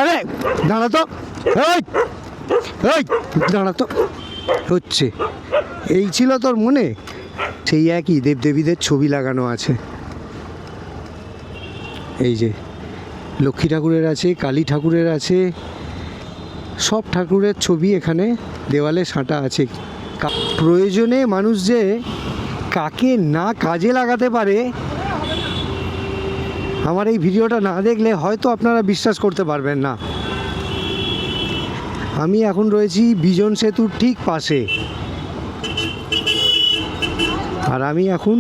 আরে দাঁড়া তো, এই এই দাঁড়া তো। হচ্ছে এই ছিল তোর মনে? সেই একই দেবদেবীদের ছবি লাগানো আছে। এই যে লক্ষ্মী ঠাকুরের আছে, কালী ঠাকুরের আছে, সব ঠাকুরের ছবি এখানে দেওয়ালে সাঁটা আছে। প্রয়োজনে মানুষ যে কাকে না কাজে লাগাতে পারে, আমার এই ভিডিওটা না দেখলে হয়তো আপনারা বিশ্বাস করতে পারবেন না। আমি এখন রয়েছি বিজন সেতুর ঠিক পাশে, আর আমি এখন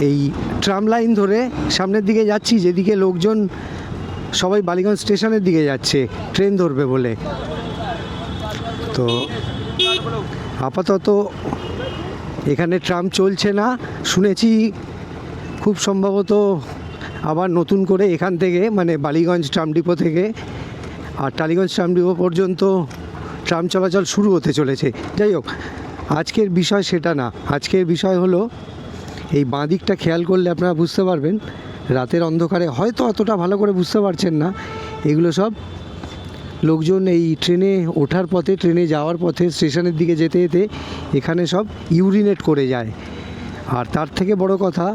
এই ট্রাম লাইন ধরে সামনের দিকে যাচ্ছি, যেদিকে লোকজন সবাই বালিগঞ্জ স্টেশনের দিকে যাচ্ছে ট্রেন ধরবে বলে। তো আপাতত এখানে ট্রাম চলছে না, শুনেছি খুব সম্ভবত আবার নতুন করে এখান থেকে মানে বালিগঞ্জ ট্রাম ডিপো থেকে আর টালিগঞ্জ ট্রাম ডিপো পর্যন্ত ট্রাম চলাচল শুরু হতে চলেছে। যাই হোক, আজকের বিষয় সেটা না। আজকের বিষয় হলো এই বাঁ দিকটা খেয়াল করলে আপনারা বুঝতে পারবেন, রাতের অন্ধকারে হয়তো অতটা ভালো করে বুঝতে পারছেন না, এগুলো সব লোকজন এই ট্রেনে ওঠার পথে, ট্রেনে যাওয়ার পথে, স্টেশনের দিকে যেতে যেতে এখানে সব ইউরিনেট করে যায়। আর তার থেকে বড় কথা,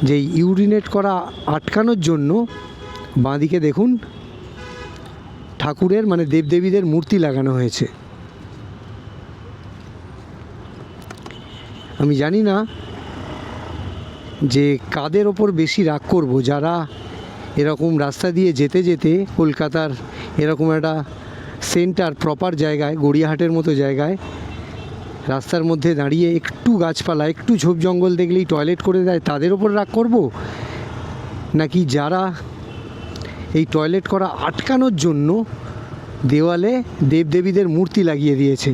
যে ইউরিনেট করা আটকানোর জন্য বাঁ দিকে দেখুন ঠাকুরের মানে দেবদেবীদের মূর্তি লাগানো হয়েছে। আমি জানি না যে কাদের ওপর বেশি রাগ করব, যারা এরকম রাস্তা দিয়ে যেতে যেতে কলকাতার এরকম একটা সেন্টার প্রপার জায়গায়, গড়িয়াহাটের মতো জায়গায় রাস্তার মধ্যে দাঁড়িয়ে একটু গাছপালা, একটু ঝোপ জঙ্গল দেখলেই টয়লেট করে দেয়, তাদের ওপর রাগ করব, নাকি যারা এই টয়লেট করা আটকানোর জন্য দেওয়ালে দেবদেবীদের মূর্তি লাগিয়ে দিয়েছে,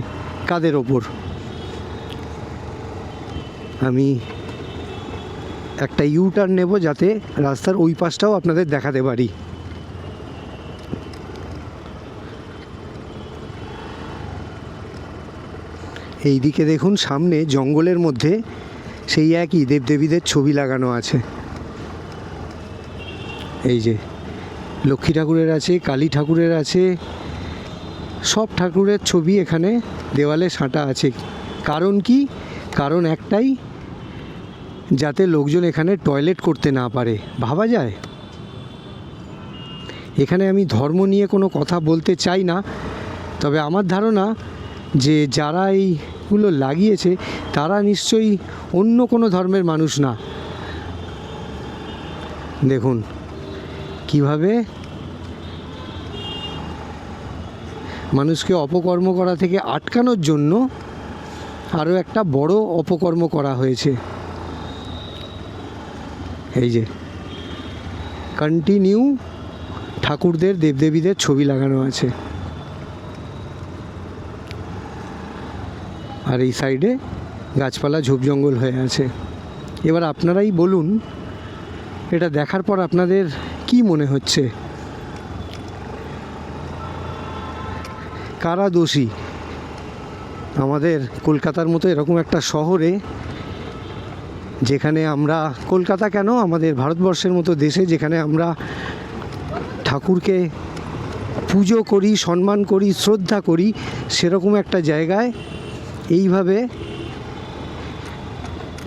কাদের ওপর? আমি একটা ইউটার্ন নেব যাতে রাস্তার ওই পাশটাও আপনাদের দেখাতে পারি। এই দিকে দেখুন সামনে জঙ্গলের মধ্যে সেই একই দেবদেবীদের ছবি লাগানো আছে। এই যে লক্ষ্মী ঠাকুরের আছে, কালী ঠাকুরের আছে, সব ঠাকুরের ছবি এখানে দেওয়ালে সাঁটা আছে। কারণ কি? কারণ একটাই, যাতে লোকজন এখানে টয়লেট করতে না পারে। ভাবা যায়? এখানে আমি ধর্ম নিয়ে কোনো কথা বলতে চাই না, তবে আমার ধারণা যে যারা এইগুলো লাগিয়েছে তারা নিশ্চয়ই অন্য কোনো ধর্মের মানুষ না। দেখুন কিভাবে মানুষকে অপকর্ম করা থেকে আটকানোর জন্য আরও একটা বড় অপকর্ম করা হয়েছে। এই যে কন্টিনিউ ঠাকুরদের, দেবদেবীদের ছবি লাগানো আছে, আর এই সাইডে গাছপালা ঝোপ জঙ্গল হয়ে আছে। এবার আপনারাই বলুন, এটা দেখার পর আপনাদের কি মনে হচ্ছে? কারা দোষী? আমাদের কলকাতার মতো এরকম একটা শহরে, যেখানে আমরা, কলকাতা কেন, আমাদের ভারতবর্ষের মতো দেশে, যেখানে আমরা ঠাকুরকে পুজো করি, সম্মান করি, শ্রদ্ধা করি, সেরকম একটা জায়গায় এইভাবে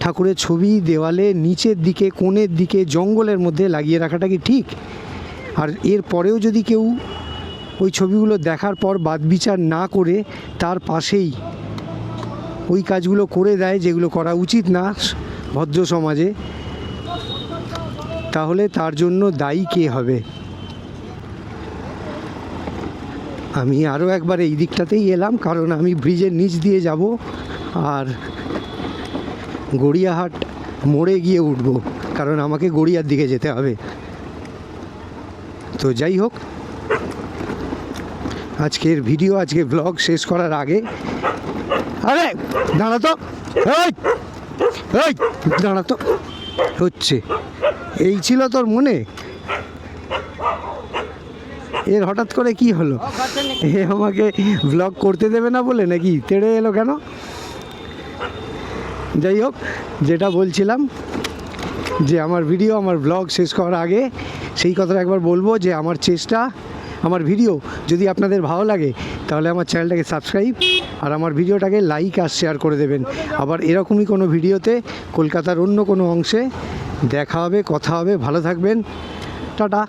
ঠাকুরের ছবি দেওয়ালে নিচের দিকে, কোণের দিকে, জঙ্গলের মধ্যে লাগিয়ে রাখাটা কি ঠিক? আর এর পরেও যদি কেউ ওই ছবিগুলো দেখার পর বাদবিচার না করে তার পাশেই ওই কাজগুলো করে দেয়, যেগুলো করা উচিত না ভদ্র সমাজে, তাহলে তার জন্য দায়ী কে হবে? আমি আরও একবার এই দিকটাতেই এলাম, কারণ আমি ব্রিজের নিচ দিয়ে যাব আর গড়িয়াহাট মোড়ে গিয়ে উঠব, কারণ আমাকে গড়িয়ার দিকে যেতে হবে। তো যাই হোক, আজকের ভিডিও, আজকে ব্লগ শেষ করার আগে, আরে দাঁড়া তো, এই এই দাঁড়া তো। হচ্ছে এই ছিল তোর মনে? এর হঠাৎ করে কি হলো? এ আমাকে ব্লগ করতে দেবে না বলে নাকি তেড়ে এলো কেন? যাই হোক, যেটা বলছিলাম, যে আমার ভিডিও, আমার ব্লগ শেষ করার আগে সেই কথাটা একবার বলবো যে আমার চেষ্টা, আমার ভিডিও যদি আপনাদের ভালো লাগে তাহলে আমার চ্যানেলটাকে সাবস্ক্রাইব আর আমার ভিডিওটাকে লাইক আর শেয়ার করে দেবেন। আবার এরকমই কোনো ভিডিওতে কলকাতার অন্য কোনো অংশে দেখা হবে, কথা হবে। ভালো থাকবেন, টাটা।